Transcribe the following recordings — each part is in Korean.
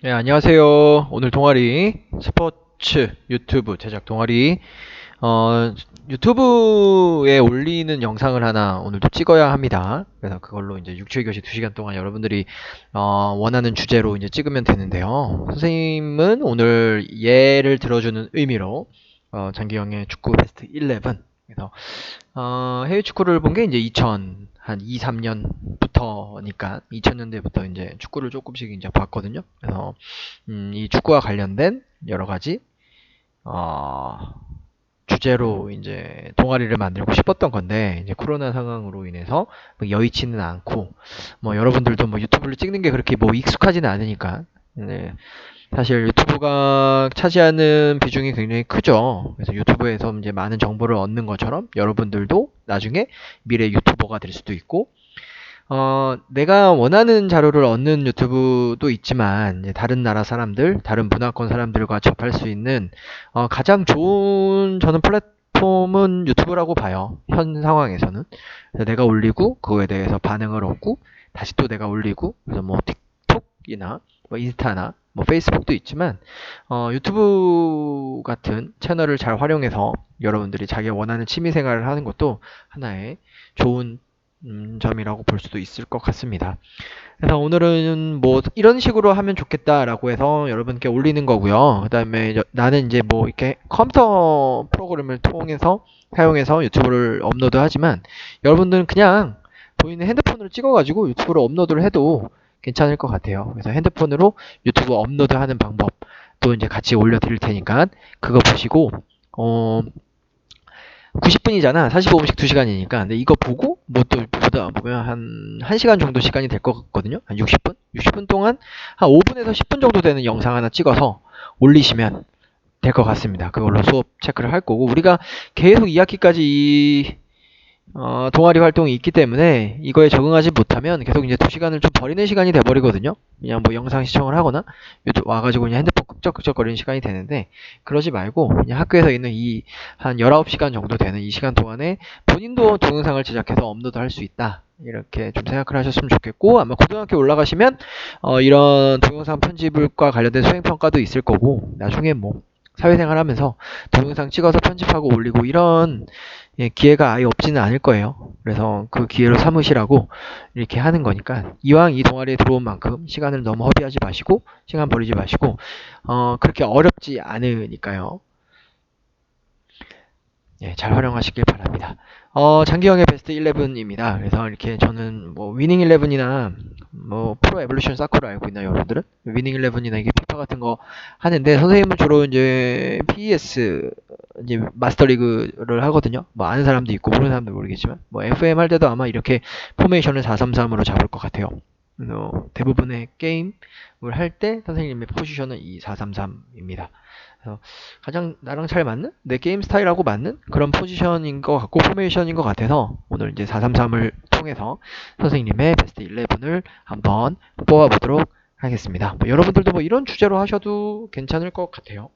네, 안녕하세요. 오늘 동아리 스포츠 유튜브 제작 동아리 어, 유튜브에 올리는 영상을 하나 오늘도 찍어야 합니다. 그래서 그걸로 이제 육체교시 2시간 동안 여러분들이 원하는 주제로 이제 찍으면 되는데요. 선생님은 오늘 예를 들어주는 의미로 장기영의 축구 베스트 11 그래서 해외 축구를 본 게 이제 2000, 한 2, 3년부터니까 2000년대부터 이제 축구를 조금씩 이제 봤거든요. 그래서 이 축구와 관련된 여러 가지 어, 주제로 이제 동아리를 만들고 싶었던 건데 이제 코로나 상황으로 인해서 뭐 여의치는 않고 뭐 여러분들도 뭐 유튜브를 찍는 게 그렇게 뭐 익숙하지는 않으니까 네, 사실 유튜브가 차지하는 비중이 굉장히 크죠. 그래서 유튜브에서 이제 많은 정보를 얻는 것처럼 여러분들도 나중에 미래 유튜버가 될 수도 있고, 내가 원하는 자료를 얻는 유튜브도 있지만, 이제 다른 나라 사람들, 다른 문화권 사람들과 접할 수 있는, 가장 좋은 저는 플랫폼은 유튜브라고 봐요. 현 상황에서는. 그래서 내가 올리고, 그거에 대해서 반응을 얻고, 다시 또 내가 올리고, 그래서 뭐 틱톡이나, 뭐 인스타나, 뭐 페이스북도 있지만, 유튜브 같은 채널을 잘 활용해서 여러분들이 자기 원하는 취미 생활을 하는 것도 하나의 좋은 점이라고 볼 수도 있을 것 같습니다. 그래서 오늘은 뭐 이런 식으로 하면 좋겠다라고 해서 여러분께 올리는 거고요. 그다음에 나는 이제 뭐 이렇게 컴퓨터 프로그램을 통해서 사용해서 유튜브를 업로드하지만 여러분들은 그냥 보이는 핸드폰으로 찍어가지고 유튜브로 업로드를 해도 괜찮을 것 같아요. 그래서 핸드폰으로 유튜브 업로드하는 방법 또 이제 같이 올려드릴 테니까 그거 보시고 어 90분이잖아. 45분씩 2시간이니까. 근데 이거 보고, 뭐 또 보다 보면 한 1시간 정도 시간이 될 것 같거든요. 한 60분? 60분 동안 한 5분에서 10분 정도 되는 영상 하나 찍어서 올리시면 될 것 같습니다. 그걸로 수업 체크를 할 거고, 우리가 계속 2학기까지 동아리 활동이 있기 때문에 이거에 적응하지 못하면 계속 이제 2시간을 좀 버리는 시간이 돼버리거든요. 그냥 뭐 영상 시청을 하거나 유튜브 와가지고 그냥 핸드폰 끄적끄적거리는 시간이 되는데 그러지 말고 그냥 학교에서 있는 이 한 19시간 정도 되는 이 시간 동안에 본인도 동영상을 제작해서 업로드 할 수 있다. 이렇게 좀 생각을 하셨으면 좋겠고 아마 고등학교 올라가시면 이런 동영상 편집과 관련된 수행평가도 있을 거고 나중에 뭐 사회생활 하면서 동영상 찍어서 편집하고 올리고 이런 기회가 아예 없지는 않을 거예요. 그래서 그 기회로 삼으시라고 이렇게 하는 거니까 이왕 이 동아리에 들어온 만큼 시간을 너무 허비하지 마시고 시간 버리지 마시고 그렇게 어렵지 않으니까요. 예, 잘 활용하시길 바랍니다. 장기영의 베스트 11입니다. 그래서 이렇게 저는 뭐 위닝 11이나 뭐 프로 에볼루션 사커를 알고 있나요, 여러분들은? 위닝 11이나 이게 피파 같은 거 하는데 선생님은 주로 이제 PES 이제 마스터 리그를 하거든요. 뭐 아는 사람도 있고 모르는 사람도 모르겠지만 뭐 FM 할 때도 아마 이렇게 포메이션을 433으로 잡을 것 같아요. 대부분의 게임을 할 때 선생님의 포지션은 이 433입니다. 그래서 가장 나랑 잘 맞는 내 게임 스타일하고 맞는 그런 포지션인 것 같고 포메이션인 것 같아서 오늘 이제 433을 통해서 선생님의 베스트 11을 한번 뽑아보도록 하겠습니다. 뭐 여러분들도 뭐 이런 주제로 하셔도 괜찮을 것 같아요.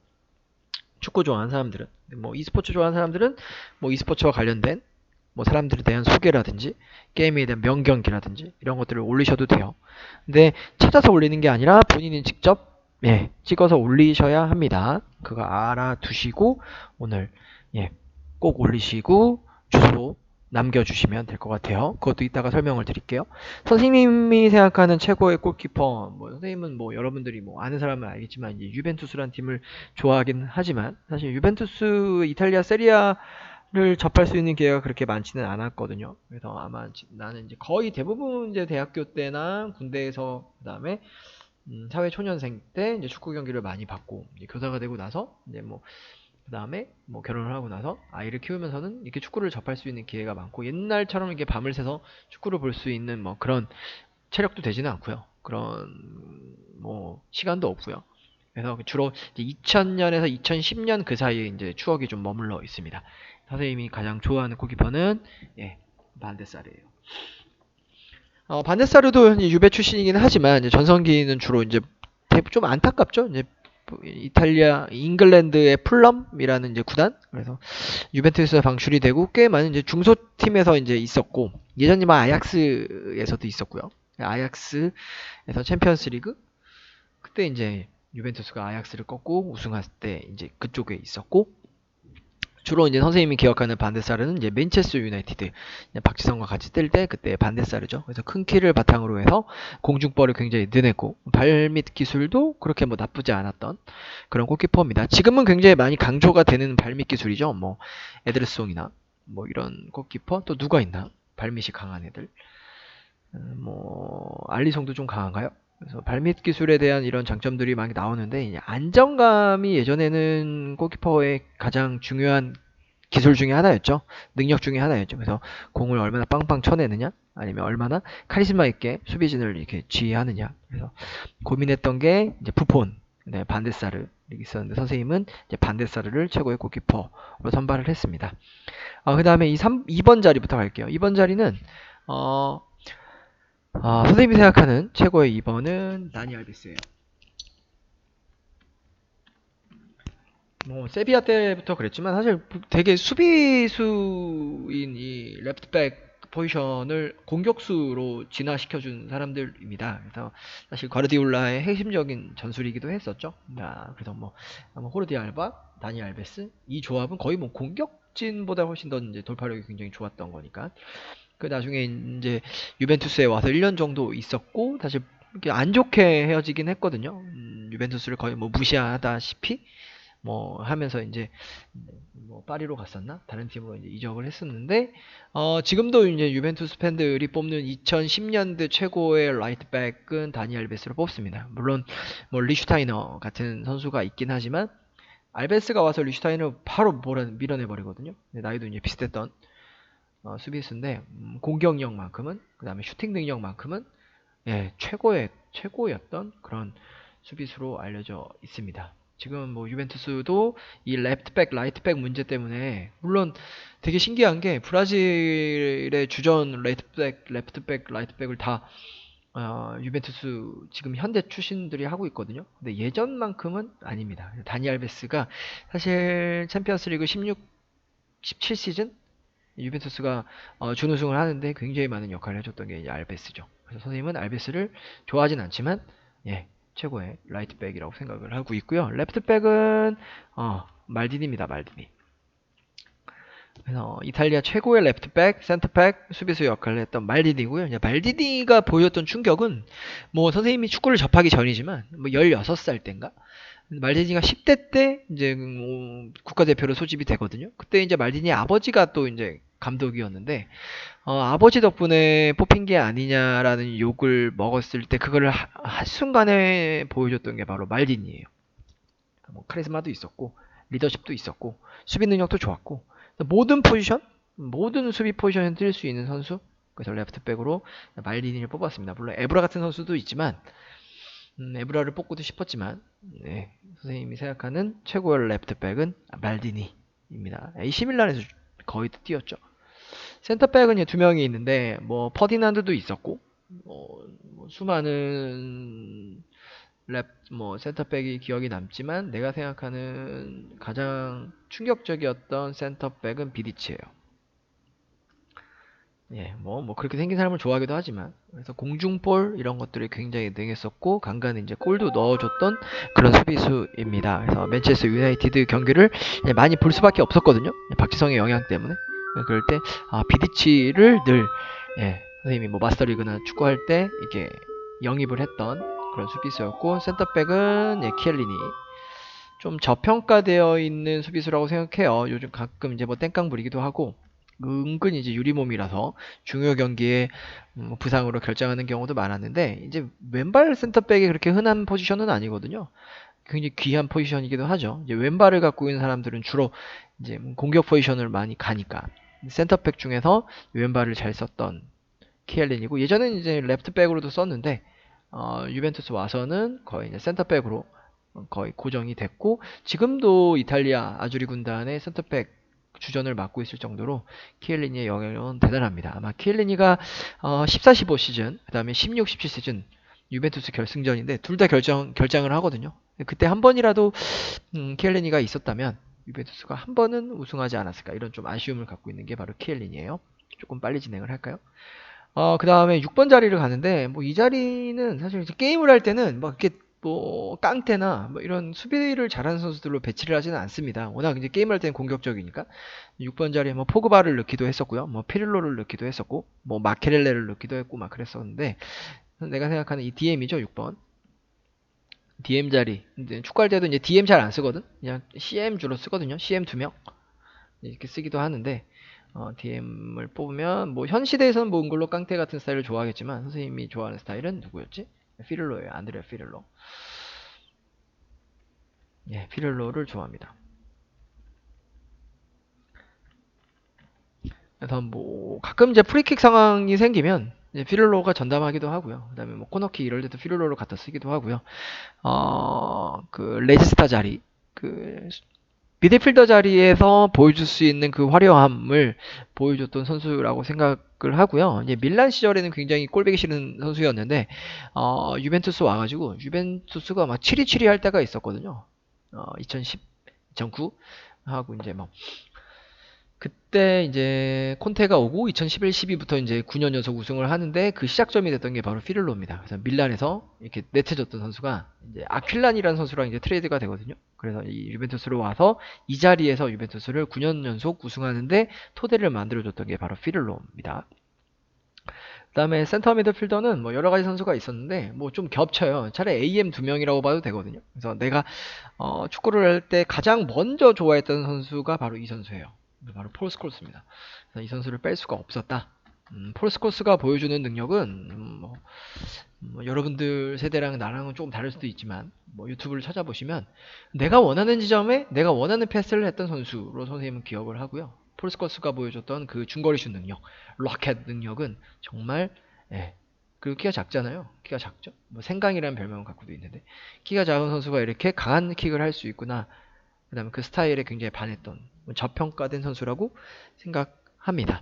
축구 좋아하는 사람들은 뭐 e스포츠 좋아하는 사람들은 뭐 e스포츠와 관련된 뭐 사람들에 대한 소개라든지 게임에 대한 명경기라든지 이런 것들을 올리셔도 돼요. 근데 찾아서 올리는 게 아니라 본인이 직접 찍어서 올리셔야 합니다. 그거 알아두시고 오늘 꼭 올리시고 주소 남겨주시면 될 것 같아요. 그것도 이따가 설명을 드릴게요. 선생님이 생각하는 최고의 골키퍼, 뭐 선생님은 뭐 여러분들이 뭐 아는 사람은 알겠지만 이제 유벤투스란 팀을 좋아하긴 하지만 사실 유벤투스 이탈리아 세리아를 접할 수 있는 기회가 그렇게 많지는 않았거든요. 그래서 아마 나는 이제 거의 대부분 이제 대학교 때나 군대에서 그다음에 사회 초년생 때 이제 축구 경기를 많이 봤고 이제 교사가 되고 나서 이제 뭐 그다음에 뭐 결혼을 하고 나서 아이를 키우면서는 이렇게 축구를 접할 수 있는 기회가 많고 옛날처럼 이렇게 밤을 새서 축구를 볼 수 있는 뭐 그런 체력도 되지는 않고요. 그런 뭐 시간도 없고요. 그래서 주로 이제 2000년에서 2010년 그 사이에 이제 추억이 좀 머물러 있습니다. 선생님이 가장 좋아하는 골키퍼는 반데사르예요. 반데사르도 유배 출신이긴 하지만 이제 전성기는 주로 이제 좀 안타깝죠. 이제 이탈리아 잉글랜드의 풀럼이라는 이제 구단 그래서 유벤투스에 방출이 되고 꽤 많은 이제 중소팀에서 이제 있었고 예전에 막 아약스에서도 있었고요. 아약스에서 챔피언스리그 그때 이제 유벤투스가 아약스를 꺾고 우승할 때 이제 그쪽에 있었고, 주로 이제 선생님이 기억하는 반데사르는 이제 맨체스터 유나이티드 박지성과 같이 뛸 때 그때 반데사르죠. 그래서 큰 키를 바탕으로 해서 공중볼을 굉장히 능했고 발밑 기술도 그렇게 뭐 나쁘지 않았던 그런 골키퍼입니다. 지금은 굉장히 많이 강조가 되는 발밑 기술이죠. 뭐 에드르송이나 뭐 이런 골키퍼 또 누가 있나? 발밑이 강한 애들. 뭐 알리송도 좀 강한가요? 그래서 발밑 기술에 대한 이런 장점들이 많이 나오는데 이제 안정감이 예전에는 골키퍼의 가장 중요한 기술 중에 하나였죠. 능력 중에 하나였죠. 그래서 공을 얼마나 빵빵 쳐내느냐, 아니면 얼마나 카리스마 있게 수비진을 이렇게 지휘하느냐. 그래서 고민했던 게 이제 부폰, 네, 반데사르 이렇게 있었는데 선생님은 이제 반데사르를 최고의 골키퍼로 선발을 했습니다. 그 다음에 2번 자리부터 갈게요. 2번 자리는 어, 선생님이 생각하는 최고의 2번은 다니 알베스예요. 뭐 세비야 때부터 그랬지만 사실 되게 수비수인 이 레프트백 포지션을 공격수로 진화시켜준 사람들입니다. 그래서 사실 과르디올라의 핵심적인 전술이기도 했었죠. 그래서 뭐 호르디 알바, 다니 알베스 이 조합은 거의 뭐 공격진보다 훨씬 더 이제 돌파력이 굉장히 좋았던 거니까. 그 나중에 이제 유벤투스에 와서 1년 정도 있었고 사실 이렇게 안 좋게 헤어지긴 했거든요. 유벤투스를 거의 뭐 무시하다시피 뭐 하면서 이제 뭐 파리로 갔었나 다른 팀으로 이제 이적을 했었는데 지금도 이제 유벤투스 팬들이 뽑는 2010년대 최고의 라이트백은 다니 알베스로 뽑습니다. 물론 뭐 리슈타이너 같은 선수가 있긴 하지만 알베스가 와서 리슈타이너 바로 밀어내 버리거든요. 나이도 이제 비슷했던 수비수인데 공격력만큼은 그 다음에 슈팅 능력만큼은 최고였던 그런 수비수로 알려져 있습니다. 지금 뭐 유벤투스도 이 레프트백, 라이트백 문제 때문에 물론 되게 신기한 게 브라질의 주전 레프트백, 라이트백을 다 유벤투스 지금 현대 출신들이 하고 있거든요. 근데 예전만큼은 아닙니다. 다니 알베스가 사실 챔피언스리그 16, 17시즌 유벤투스가 준우승을 하는데 굉장히 많은 역할을 해줬던 게 이제 알베스죠. 그래서 선생님은 알베스를 좋아하진 않지만 최고의 라이트백이라고 생각을 하고 있고요. 레프트백은 말디니입니다. 말디니. 그래서 이탈리아 최고의 레프트백, 센터백, 수비수 역할을 했던 말디니고요. 말디니가 보였던 충격은 뭐 선생님이 축구를 접하기 전이지만 뭐 16살 때인가? 말디니가 10대 때 이제 국가대표로 소집이 되거든요. 그때 이제 말디니 아버지가 또 이제 감독이었는데 아버지 덕분에 뽑힌 게 아니냐라는 욕을 먹었을 때 그거를 한순간에 보여줬던 게 바로 말디니예요. 뭐 카리스마도 있었고 리더십도 있었고 수비 능력도 좋았고 모든 포지션, 모든 수비 포지션에 뛸 수 있는 선수. 그래서 레프트백으로 말디니를 뽑았습니다. 물론 에브라 같은 선수도 있지만 에브라를 뽑고도 싶었지만 선생님이 생각하는 최고의 레프트백은 말디니입니다. AC 밀란에서 거의 뛰었죠. 센터백은 두 명이 있는데 뭐 퍼디난드도 있었고 뭐 수많은 센터백이 기억이 남지만 내가 생각하는 가장 충격적이었던 센터백은 비디치예요. 뭐 그렇게 생긴 사람을 좋아하기도 하지만 그래서 공중볼 이런 것들이 굉장히 능했었고 간간히 이제 골도 넣어줬던 그런 수비수입니다. 그래서 맨체스터 유나이티드 경기를 많이 볼 수밖에 없었거든요. 박지성의 영향 때문에. 그럴 때 비디치를 늘 선생님이 뭐 마스터리그나 축구할 때 이게 영입을 했던 그런 수비수였고 센터백은 키엘리니. 좀 저평가되어 있는 수비수라고 생각해요. 요즘 가끔 이제 뭐 땡깡 부리기도 하고 은근히 이제 유리몸이라서 중요 경기에 부상으로 결정하는 경우도 많았는데 이제 왼발 센터백이 그렇게 흔한 포지션은 아니거든요. 굉장히 귀한 포지션이기도 하죠. 이제 왼발을 갖고 있는 사람들은 주로 이제 공격 포지션을 많이 가니까 센터백 중에서 왼발을 잘 썼던 키엘린이고 예전에는 이제 레프트백으로도 썼는데 유벤투스 와서는 거의 이제 센터백으로 거의 고정이 됐고 지금도 이탈리아 아주리 군단의 센터백 주전을 맡고 있을 정도로 키엘리니의 영향력은 대단합니다. 아마 키엘리니가 14, 15 시즌, 그 다음에 16, 17 시즌 유벤투스 결승전인데 둘 다 결장을 하거든요. 그때 한 번이라도 키엘리니가 있었다면 유벤투스가 한 번은 우승하지 않았을까 이런 좀 아쉬움을 갖고 있는 게 바로 키엘리니예요. 조금 빨리 진행을 할까요? 그 다음에 6번 자리를 가는데 뭐 이 자리는 사실 게임을 할 때는 막 이렇게 뭐 깡태나 뭐 이런 수비를 잘하는 선수들로 배치를 하지는 않습니다. 워낙 이제 게임할 때는 공격적이니까 6번 자리에 뭐 포그바를 넣기도 했었고요. 뭐 피를로를 넣기도 했었고 뭐 마케렐레를 넣기도 했고 막 그랬었는데 내가 생각하는 이 DM이죠, 6번. DM 자리. 이제 축구할 때도 이제 DM 잘 안 쓰거든. 그냥 CM 주로 쓰거든요. CM 2명. 이렇게 쓰기도 하는데 DM을 뽑으면 뭐 현 시대에서는 뭐 은골로 깡테 같은 스타일을 좋아하겠지만 선생님이 좋아하는 스타일은 누구였지? 피를로예요. 안드레아 피를로. 예, 피를로를 좋아합니다. 그래서 뭐 가끔 이제 프리킥 상황이 생기면 이제 피를로가 전담하기도 하고요. 그다음에 뭐 코너킥 이럴 때도 피를로를 갖다 쓰기도 하고요. 그 레지스타 자리, 그 미드필더 자리에서 보여줄 수 있는 그 화려함을 보여줬던 선수라고 생각을 하고요. 이제 밀란 시절에는 굉장히 꼴보기 싫은 선수였는데 유벤투스 와가지고 유벤투스가 막 치리치리 할 때가 있었거든요. 2010, 2009 하고 이제 막 그때 이제 콘테가 오고 2011, 12부터 이제 9년 연속 우승을 하는데 그 시작점이 됐던 게 바로 피를로입니다. 그래서 밀란에서 이렇게 내쳐졌던 선수가 이제 아퀼란이라는 선수랑 이제 트레이드가 되거든요. 그래서 이 유벤투스로 와서 이 자리에서 유벤투스를 9년 연속 우승하는데 토대를 만들어줬던 게 바로 피를로입니다. 그다음에 센터 미드필더는 뭐 여러 가지 선수가 있었는데 뭐 좀 겹쳐요. 차라리 AM 2명이라고 봐도 되거든요. 그래서 내가 축구를 할 때 가장 먼저 좋아했던 선수가 바로 이 선수예요. 바로 폴 스콜스입니다. 이 선수를 뺄 수가 없었다. 폴 스콜스가 보여주는 능력은 뭐 여러분들 세대랑 나랑은 조금 다를 수도 있지만 뭐 유튜브를 찾아보시면 내가 원하는 지점에 내가 원하는 패스를 했던 선수로 선생님은 기억을 하고요. 폴 스콜스가 보여줬던 그 중거리 슛 능력, 로켓 능력은 정말 예. 그리고 키가 작잖아요. 키가 작죠. 뭐 생강이라는 별명을 갖고도 있는데 키가 작은 선수가 이렇게 강한 킥을 할 수 있구나. 그 다음에 그 스타일에 굉장히 반했던 저평가된 선수라고 생각합니다.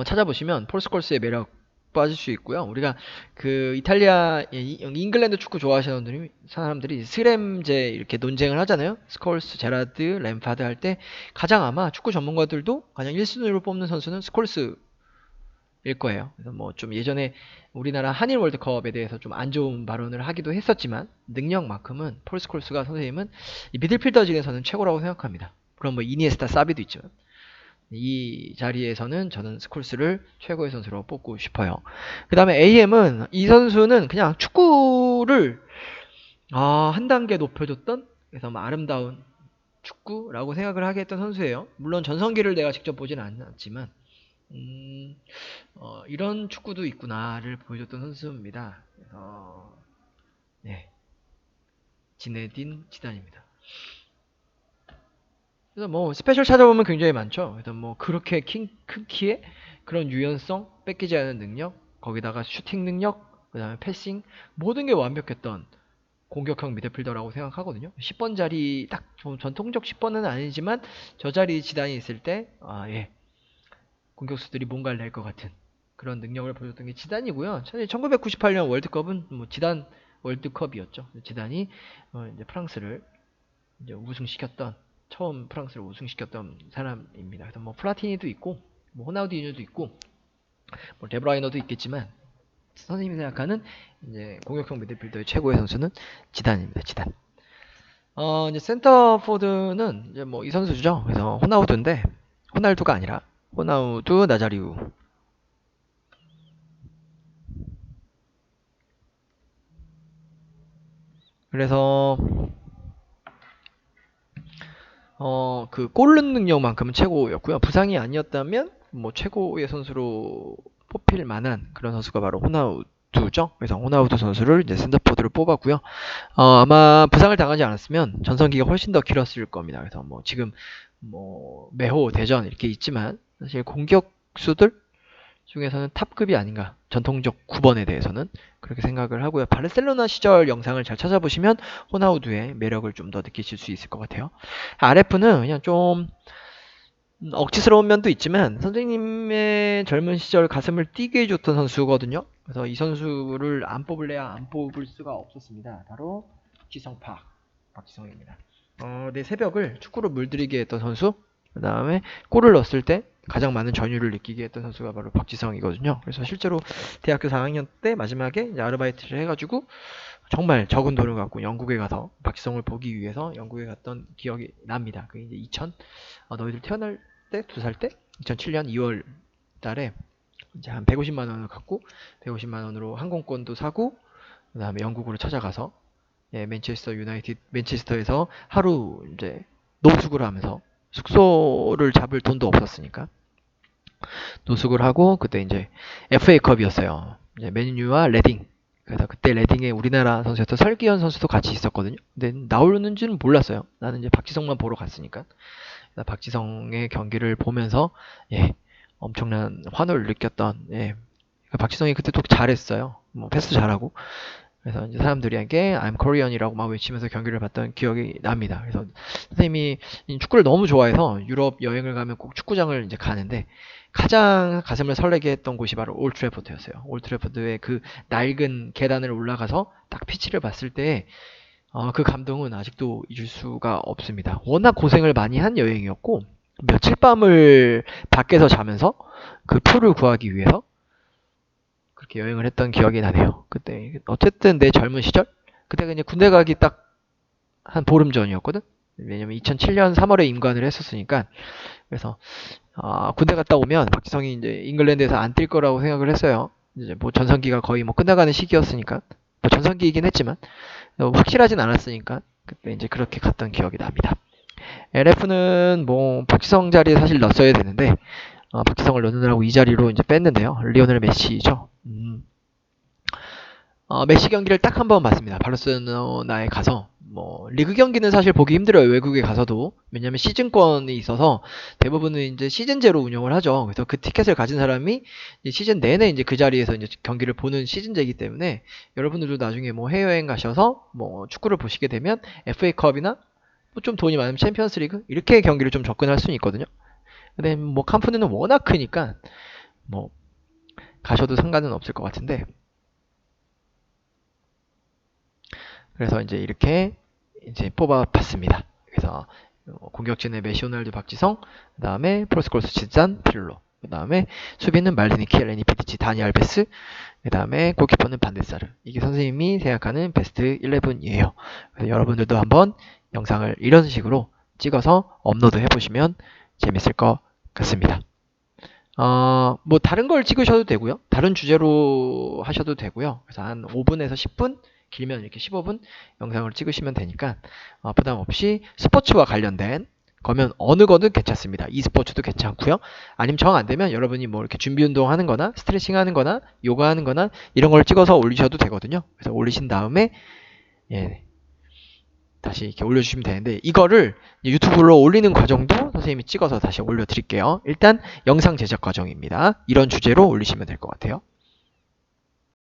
찾아보시면 폴 스콜스의 매력 빠질 수 있고요. 우리가 그 이탈리아, 잉글랜드 축구 좋아하시는 사람들이 스램제 이렇게 논쟁을 하잖아요. 스콜스, 제라드, 램파드 할 때 가장 아마 축구 전문가들도 가장 1순위로 뽑는 선수는 스콜스 일 거예요. 그래서 뭐 좀 예전에 우리나라 한일 월드컵에 대해서 좀 안 좋은 발언을 하기도 했었지만 능력만큼은 폴 스콜스가 선생님은 이 미들필더진에서는 최고라고 생각합니다. 그럼 뭐 이니에스타, 사비도 있지만 이 자리에서는 저는 스콜스를 최고의 선수로 뽑고 싶어요. 그 다음에 AM은 이 선수는 그냥 축구를 한 단계 높여줬던 그래서 뭐 아름다운 축구라고 생각을 하게 했던 선수예요. 물론 전성기를 내가 직접 보진 않았지만 이런 축구도 있구나를 보여줬던 선수입니다. 네, 지네딘 지단입니다. 그래서 뭐 스페셜 찾아보면 굉장히 많죠. 그래서 뭐 그렇게 큰 키에 그런 유연성, 뺏기지 않는 능력, 거기다가 슈팅 능력, 그다음에 패싱 모든 게 완벽했던 공격형 미드필더라고 생각하거든요. 10번 자리 딱 전통적 10번은 아니지만 저 자리 지단이 있을 때 예. 공격수들이 뭔가를 낼 것 같은 그런 능력을 보여줬던 게 지단이고요. 1998년 월드컵은 뭐 지단 월드컵이었죠. 지단이 이제 프랑스를 이제 우승시켰던 처음 프랑스를 우승시켰던 사람입니다. 그래서 뭐 플라티니도 있고 뭐 호나우디뉴도 있고 뭐 데브라이너도 있겠지만 선생님이 생각하는 이제 공격형 미드필더의 최고의 선수는 지단입니다. 지단. 이제 센터포드는 이제 뭐 이 선수죠. 그래서 호나우두인데 호날두가 아니라 호나우두 나자리우. 그래서 그 골 넣는 능력만큼은 최고였고요. 부상이 아니었다면 뭐 최고의 선수로 뽑힐 만한 그런 선수가 바로 호나우두죠. 그래서 호나우두 선수를 이제 센터포드로 뽑았고요. 아마 부상을 당하지 않았으면 전성기가 훨씬 더 길었을 겁니다. 그래서 뭐 지금 뭐 매호, 대전 이렇게 있지만 사실 공격수들 중에서는 탑급이 아닌가. 전통적 9번에 대해서는 그렇게 생각을 하고요. 바르셀로나 시절 영상을 잘 찾아보시면 호나우두의 매력을 좀 더 느끼실 수 있을 것 같아요. RF는 그냥 좀 억지스러운 면도 있지만 선생님의 젊은 시절 가슴을 뛰게 해줬던 선수거든요. 그래서 이 선수를 안 뽑을래야 안 뽑을 수가 없었습니다. 바로 박지성입니다. 내 새벽을 축구로 물들이게 했던 선수. 그 다음에 골을 넣었을 때 가장 많은 전율을 느끼게 했던 선수가 바로 박지성이거든요. 그래서 실제로 대학교 4학년 때 마지막에 이제 아르바이트를 해가지고 정말 적은 돈을 갖고 영국에 가서 박지성을 보기 위해서 영국에 갔던 기억이 납니다. 그게 이제 2000, 너희들 태어날 때, 2살 때? 2007년 2월 달에 이제 한 150만 원을 갖고 150만 원으로 항공권도 사고 그다음에 영국으로 찾아가서 예, 맨체스터에서 하루 이제 노숙을 하면서 숙소를 잡을 돈도 없었으니까 노숙을 하고 그때 이제 FA컵이었어요. 이제 맨유와 레딩. 그래서 그때 레딩에 우리나라 선수였던 설기현 선수도 같이 있었거든요. 근데 나오는지는 몰랐어요. 나는 이제 박지성만 보러 갔으니까. 박지성의 경기를 보면서 예, 엄청난 환호를 느꼈던 예, 박지성이 그때 또 잘했어요. 뭐 패스도 잘하고. 그래서 이제 사람들에게 I'm Korean이라고 막 외치면서 경기를 봤던 기억이 납니다. 그래서 선생님이 축구를 너무 좋아해서 유럽 여행을 가면 꼭 축구장을 이제 가는데 가장 가슴을 설레게 했던 곳이 바로 올트래포드였어요. 올트래포드의 그 낡은 계단을 올라가서 딱 피치를 봤을 때 그 감동은 아직도 잊을 수가 없습니다. 워낙 고생을 많이 한 여행이었고 며칠 밤을 밖에서 자면서 그 풀을 구하기 위해서 그렇게 여행을 했던 기억이 나네요. 그때 어쨌든 내 젊은 시절 그때가 이제 군대 가기 딱 한 보름 전이었거든. 왜냐면 2007년 3월에 임관을 했었으니까 그래서 군대 갔다 오면 박지성이 이제 잉글랜드에서 안 뛸 거라고 생각을 했어요. 이제 뭐 전성기가 거의 뭐 끝나가는 시기였으니까 뭐 전성기이긴 했지만 확실하진 않았으니까 그때 이제 그렇게 갔던 기억이 납니다. LF는 뭐 박지성 자리에 사실 넣었어야 되는데 박지성을 넣느라고 이 자리로 이제 뺐는데요. 리오넬 메시죠. 메시 경기를 딱 한 번 봤습니다. 바르셀로나에 가서 뭐 리그 경기는 사실 보기 힘들어요. 외국에 가서도. 왜냐면 시즌권이 있어서 대부분은 이제 시즌제로 운영을 하죠. 그래서 그 티켓을 가진 사람이 시즌 내내 이제 그 자리에서 이제 경기를 보는 시즌제이기 때문에 여러분들도 나중에 뭐 해외여행 가셔서 뭐 축구를 보시게 되면 FA컵이나 뭐 좀 돈이 많으면 챔피언스리그 이렇게 경기를 좀 접근할 수는 있거든요. 근데 뭐 캄프누는 워낙 크니까 뭐 가셔도 상관은 없을 것 같은데 그래서 이제 이렇게 이제 뽑아봤습니다. 그래서 공격진의 메시, 호날두, 박지성, 그 다음에 프로스콜스, 지단, 피를로, 그 다음에 수비는 말디니, 키엘레니, 피디치, 다니 알베스, 그 다음에 골키퍼는 반데사르. 이게 선생님이 생각하는 베스트 11이에요. 여러분들도 한번 영상을 이런 식으로 찍어서 업로드 해보시면 재밌을 것 같습니다. 뭐 다른 걸 찍으셔도 되고요. 다른 주제로 하셔도 되고요. 그래서 한 5분에서 10분, 길면 이렇게 15분 영상을 찍으시면 되니까 부담 없이 스포츠와 관련된 거면 어느 거든 괜찮습니다. e스포츠도 괜찮고요. 아니면 정 안 되면 여러분이 뭐 이렇게 준비 운동 하는 거나 스트레칭 하는 거나 요가 하는 거나 이런 걸 찍어서 올리셔도 되거든요. 그래서 올리신 다음에 예, 다시 이렇게 올려주시면 되는데 이거를 유튜브로 올리는 과정도 선생님이 찍어서 다시 올려드릴게요. 일단 영상 제작 과정입니다. 이런 주제로 올리시면 될 것 같아요.